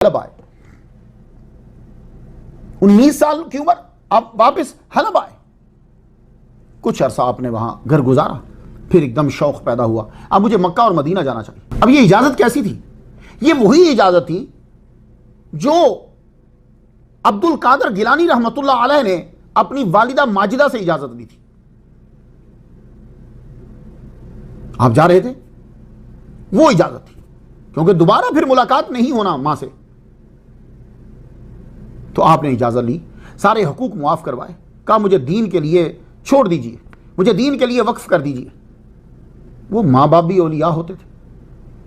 حلب آئے 19 سال کی عمر، آپ واپس حلب آئے، کچھ عرصہ آپ نے وہاں گھر گزارا، پھر ایک دم شوق پیدا ہوا اب مجھے مکہ اور مدینہ جانا چاہیے۔ اب یہ اجازت کیسی تھی؟ یہ وہی اجازت تھی جو عبد القادر گیلانی رحمۃ اللہ علیہ نے اپنی والدہ ماجدہ سے اجازت لی تھی۔ آپ جا رہے تھے، وہ اجازت تھی، کیونکہ دوبارہ پھر ملاقات نہیں ہونا ماں سے، تو آپ نے اجازت لی، سارے حقوق معاف کروائے، کہا مجھے دین کے لیے چھوڑ دیجئے، مجھے دین کے لیے وقف کر دیجئے۔ وہ ماں باپ بھی اولیاء ہوتے تھے،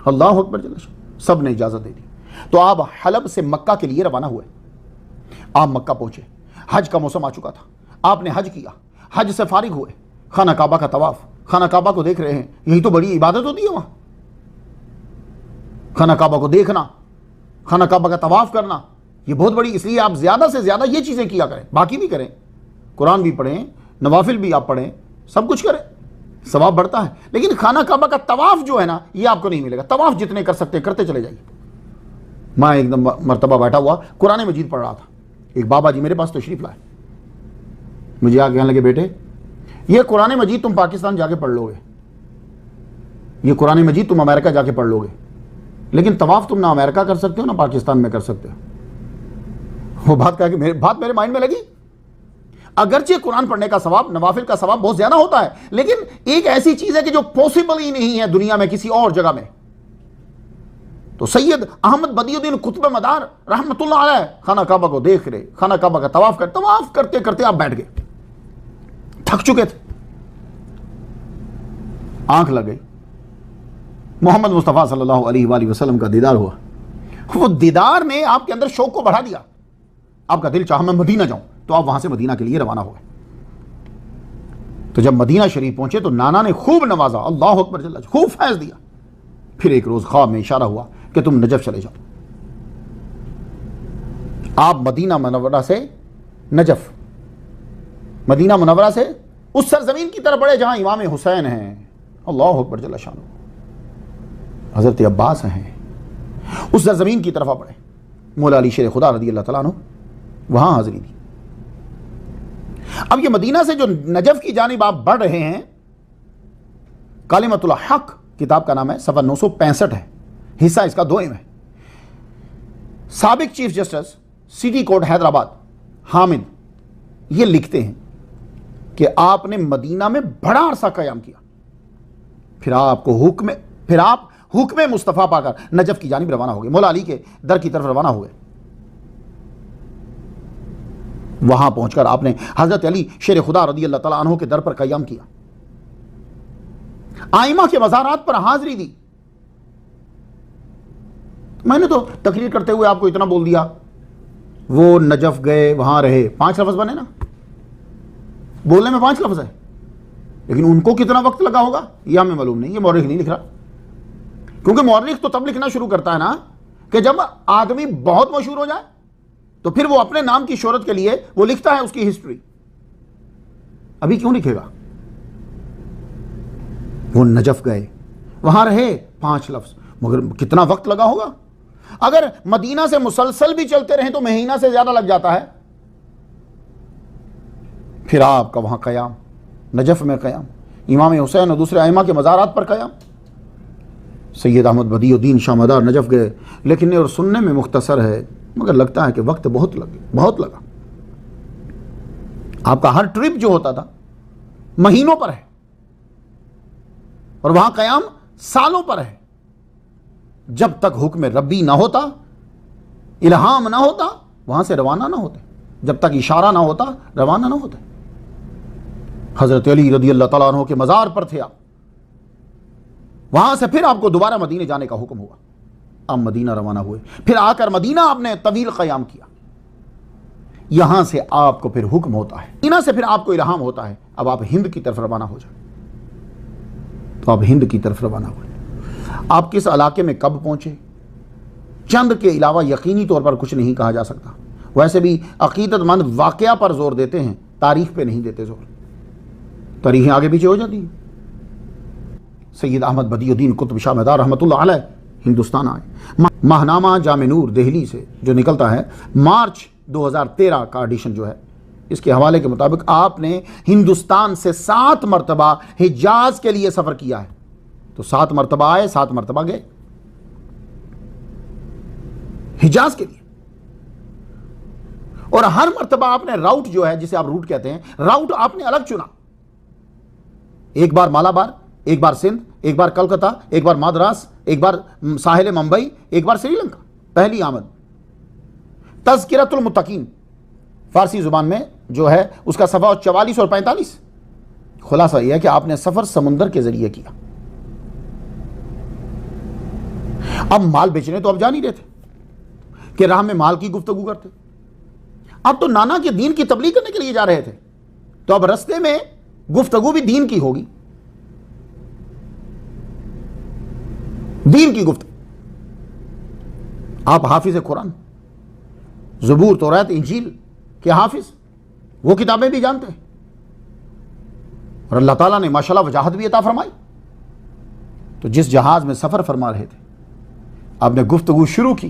اللہ اکبر جل شانہ، سب نے اجازت دے دی۔ تو آپ حلب سے مکہ کے لیے روانہ ہوئے۔ آپ مکہ پہنچے، حج کا موسم آ چکا تھا، آپ نے حج کیا، حج سے فارغ ہوئے، خانہ کعبہ کا طواف، خانہ کعبہ کو دیکھ رہے ہیں، یہی تو بڑی عبادت ہوتی ہے وہاں، خانہ کعبہ کو دیکھنا، خانہ کعبہ کا طواف کرنا، یہ بہت بڑی، اس لیے آپ زیادہ سے زیادہ یہ چیزیں کیا کریں، باقی بھی کریں، قرآن بھی پڑھیں، نوافل بھی آپ پڑھیں، سب کچھ کریں، ثواب بڑھتا ہے۔ لیکن خانہ کعبہ کا طواف جو ہے نا، یہ آپ کو نہیں ملے گا، طواف جتنے کر سکتے کرتے چلے جائیے۔ میں ایک دم مرتبہ بیٹھا ہوا قرآن مجید پڑھ رہا تھا، ایک بابا جی میرے پاس تشریف لائے، مجھے آگے کہنے لگے بیٹے یہ قرآن مجید تم پاکستان جا کے پڑھ لو گے، یہ قرآن مجید تم امریکہ جا کے پڑھ لو گے، لیکن طواف تم نہ امریکہ کر سکتے ہو نہ پاکستان میں کر سکتے ہو۔ وہ بات کہا کہ بات میرے مائنڈ میں لگی، اگرچہ قرآن پڑھنے کا ثواب، نوافل کا ثواب بہت زیادہ ہوتا ہے، لیکن ایک ایسی چیز ہے کہ جو پاسبل ہی نہیں ہے دنیا میں کسی اور جگہ میں۔ تو سید احمد بدی الدین قطب مدار رحمۃ اللہ علیہ خانہ کعبہ کو دیکھ رہے، خانہ کعبہ کا طواف کرتے کرتے آپ بیٹھ گئے، تھک چکے تھے، آنکھ لگ گئی، محمد مصطفیٰ صلی اللہ علیہ وآلہ وسلم کا دیدار ہوا۔ وہ دیدار نے آپ کے اندر شوق کو بڑھا دیا، آپ کا دل چاہا میں مدینہ جاؤں، تو آپ وہاں سے مدینہ کے لیے روانہ ہو گئے۔ تو جب مدینہ شریف پہنچے تو نانا نے خوب نوازا، اللہ اکبر جل جلالہ، خوب فیض دیا۔ پھر ایک روز خواب میں اشارہ ہوا کہ تم نجف چلے جاؤ۔ آپ مدینہ منورہ سے نجف، مدینہ منورہ سے اس سرزمین کی طرف بڑھے جہاں امام حسین ہیں، اللہ اکبر جل شانہ، حضرت عباس ہیں، اس سرزمین کی طرف بڑھے۔ مولا علی شیر خدا رضی اللہ تعالیٰ عنہ وہاں حاضری دی۔ اب یہ مدینہ سے جو نجف کی جانب آپ بڑھ رہے ہیں، کلمۃ الحق کتاب کا نام ہے، صفحہ 965 ہے، حصہ اس کا 2 ہے۔ سابق chief justice city court Hyderabad Hamid یہ لکھتے ہیں کہ آپ نے مدینہ میں بڑا عرصہ قیام کیا، پھر آپ حکم مصطفیٰ پا کر نجف کی جانب روانہ ہو گئے، مولا علی کے در کی طرف روانہ ہوئے۔ وہاں پہنچ کر آپ نے حضرت علی شیر خدا رضی اللہ تعالیٰ عنہ کے در پر قیام کیا، آئمہ کے مزارات پر حاضری دی۔ میں نے تو تقریر کرتے ہوئے آپ کو اتنا بول دیا، وہ نجف گئے، وہاں رہے، 5 لفظ بنے نا، بولنے میں 5 لفظ ہے، لیکن ان کو کتنا وقت لگا ہوگا یہ ہمیں معلوم نہیں، یہ مورخ نہیں لکھ رہا، کیونکہ مورخ تو تب لکھنا شروع کرتا ہے نا کہ جب آدمی بہت مشہور ہو جائے، تو پھر وہ اپنے نام کی شہرت کے لیے وہ لکھتا ہے اس کی ہسٹری۔ ابھی کیوں لکھے گا؟ وہ نجف گئے، وہاں رہے، 5 لفظ، مگر کتنا وقت لگا ہوگا؟ اگر مدینہ سے مسلسل بھی چلتے رہیں تو مہینہ سے زیادہ لگ جاتا ہے۔ پھر آپ کا وہاں قیام، نجف میں قیام، امام حسین اور دوسرے ائمہ کے مزارات پر قیام۔ سید احمد بدی الدین شاہ مدار نجف گئے، لکھنے اور سننے میں مختصر ہے، مگر لگتا ہے کہ وقت بہت لگا۔ آپ کا ہر ٹرپ جو ہوتا تھا مہینوں پر ہے، اور وہاں قیام سالوں پر ہے، جب تک حکم ربی نہ ہوتا، الہام نہ ہوتا، وہاں سے روانہ نہ ہوتے، جب تک اشارہ نہ ہوتا روانہ نہ ہوتے۔ حضرت علی رضی اللہ تعالیٰ عنہ کے مزار پر تھے آپ، وہاں سے پھر آپ کو دوبارہ مدینے جانے کا حکم ہوا، آپ مدینہ روانہ ہوئے، پھر آ کر مدینہ آپ نے طویل قیام کیا، یہاں سے آپ کو پھر حکم ہوتا ہے، مدینہ سے پھر آپ کو الہام ہوتا ہے، اب آپ ہند کی طرف روانہ ہو جائیں۔ تو آپ ہند کی طرف روانہ ہوئے۔ آپ کس علاقے میں کب پہنچے، چند کے علاوہ یقینی طور پر کچھ نہیں کہا جا سکتا، ویسے بھی عقیدت مند واقعہ پر زور دیتے ہیں، تاریخ پہ نہیں دیتے زور، تاریخیں آگے پیچھے ہو جاتی ہیں۔ سید احمد بدی الدین قطب شاہ مدار رحمۃ اللہ علیہ ہندوستان آئے۔ ماہنامہ جامع نور دہلی سے جو نکلتا ہے مارچ 2013 کا ایڈیشن جو ہے، اس کے حوالے کے مطابق آپ نے ہندوستان سے 7 مرتبہ حجاز کے لیے سفر کیا ہے۔ تو 7 مرتبہ آئے، 7 مرتبہ گئے حجاز کے لیے، اور ہر مرتبہ آپ نے راؤٹ جو ہے، جسے آپ روٹ کہتے ہیں، راؤٹ آپ نے الگ چنا۔ ایک بار مالابار، ایک بار سندھ، ایک بار کلکتہ، ایک بار مادراس، ایک بار ساحل ممبئی، ایک بار سری لنکا۔ پہلی آمد تذکرۃ المتقین فارسی زبان میں جو ہے اس کا صفحہ 44 اور 45۔ خلاصہ یہ ہے کہ آپ نے سفر سمندر کے ذریعے کیا۔ اب مال بیچنے تو اب جا نہیں رہے تھے کہ راہ میں مال کی گفتگو کرتے، اب تو نانا کے دین کی تبلیغ کرنے کے لیے جا رہے تھے، تو اب رستے میں گفتگو بھی دین کی ہوگی، دین کی گفتگو۔ آپ حافظ قرآن، زبور، تورات، انجیل کے حافظ، وہ کتابیں بھی جانتے ہیں، اور اللہ تعالیٰ نے ماشاءاللہ وجاہت بھی عطا فرمائی۔ تو جس جہاز میں سفر فرما رہے تھے، آپ نے گفتگو شروع کی۔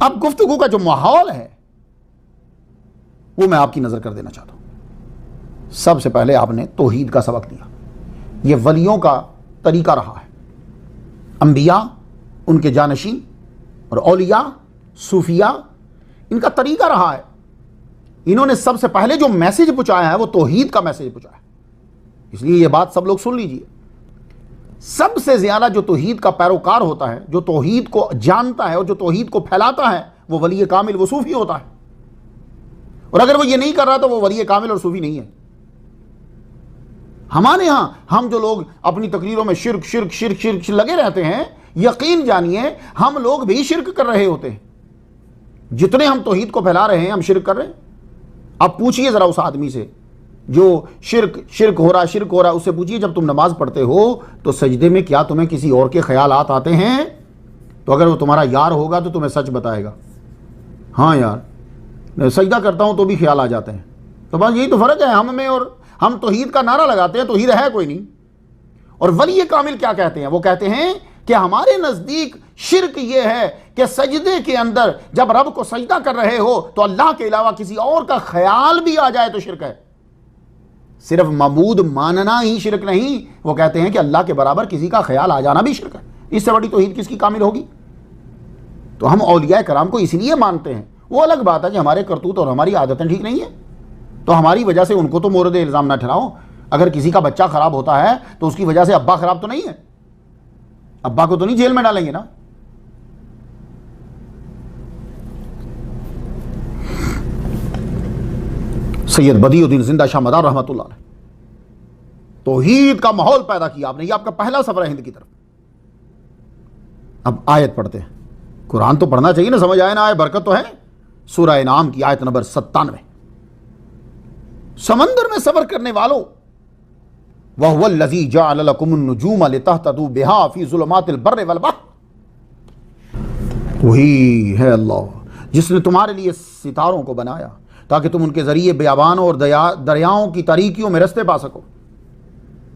اب گفتگو کا جو ماحول ہے وہ میں آپ کی نظر کر دینا چاہتا ہوں۔ سب سے پہلے آپ نے توحید کا سبق دیا۔ یہ ولیوں کا طریقہ رہا ہے، انبیاء، ان کے جانشین اور اولیاء، صوفیاء، ان کا طریقہ رہا ہے۔ انہوں نے سب سے پہلے جو میسج پہنچایا ہے وہ توحید کا میسج پہنچایا ہے۔ اس لیے یہ بات سب لوگ سن لیجئے، سب سے زیادہ جو توحید کا پیروکار ہوتا ہے، جو توحید کو جانتا ہے اور جو توحید کو پھیلاتا ہے، وہ ولی کامل، وہ صوفی ہوتا ہے۔ اور اگر وہ یہ نہیں کر رہا تو وہ ولی کامل اور صوفی نہیں ہے۔ ہمارے ہاں ہم جو لوگ اپنی تقریروں میں شرک شرک شرک شرک لگے رہتے ہیں، یقین جانیے ہم لوگ بھی شرک کر رہے ہوتے ہیں۔ جتنے ہم توحید کو پھیلا رہے ہیں، ہم شرک کر رہے ہیں۔ اب پوچھئے ذرا اس آدمی سے جو شرک ہو رہا، اس سے پوچھئے جب تم نماز پڑھتے ہو تو سجدے میں کیا تمہیں کسی اور کے خیالات آتے ہیں؟ تو اگر وہ تمہارا یار ہوگا تو تمہیں سچ بتائے گا، ہاں یار سجدہ کرتا ہوں تو بھی خیال آ جاتے ہیں۔ تو بس یہی تو فرق ہے ہم میں، اور ہم توحید کا نعرہ لگاتے ہیں، توحید ہے کوئی نہیں۔ اور ولی کامل کیا کہتے ہیں؟ وہ کہتے ہیں کہ ہمارے نزدیک شرک یہ ہے کہ سجدے کے اندر جب رب کو سجدہ کر رہے ہو تو اللہ کے علاوہ کسی اور کا خیال بھی آ جائے تو شرک ہے۔ صرف معبود ماننا ہی شرک نہیں، وہ کہتے ہیں کہ اللہ کے برابر کسی کا خیال آ جانا بھی شرک ہے۔ اس سے بڑی توحید کس کی کامل ہوگی؟ تو ہم اولیاء کرام کو اس لیے مانتے ہیں۔ وہ الگ بات ہے کہ ہمارے کرتوت اور ہماری عادتیں ٹھیک نہیں ہیں، تو ہماری وجہ سے ان کو تو مورد الزام نہ ٹھہراؤ۔ اگر کسی کا بچہ خراب ہوتا ہے تو اس کی وجہ سے ابا خراب تو نہیں ہے، ابا کو تو نہیں جیل میں ڈالیں گے نا۔ سید بدیع الدین زندہ شاہ مدار رحمۃ اللہ علیہ، توحید کا ماحول پیدا کیا آپ نے۔ یہ آپ کا پہلا سفر ہے ہند کی طرف۔ اب آیت پڑھتے ہیں، قرآن تو پڑھنا چاہیے نا، سمجھ آئے نہ آئے برکت تو ہے۔ سورہ انعام کی آیت نمبر 97۔ سمندر میں سفر کرنے والوں، وَهُوَ الَّذِي جَعَلَ لَكُمُ النُّجُومَ لِتَهْتَدُوا بِهَا فِي ظُلُمَاتِ الْبَرِّ وَالْبَحْرِ، وہی ہے اللہ جس نے تمہارے لیے ستاروں کو بنایا تاکہ تم ان کے ذریعے بیابانوں اور دریاؤں کی تاریکیوں میں رستے پا سکو۔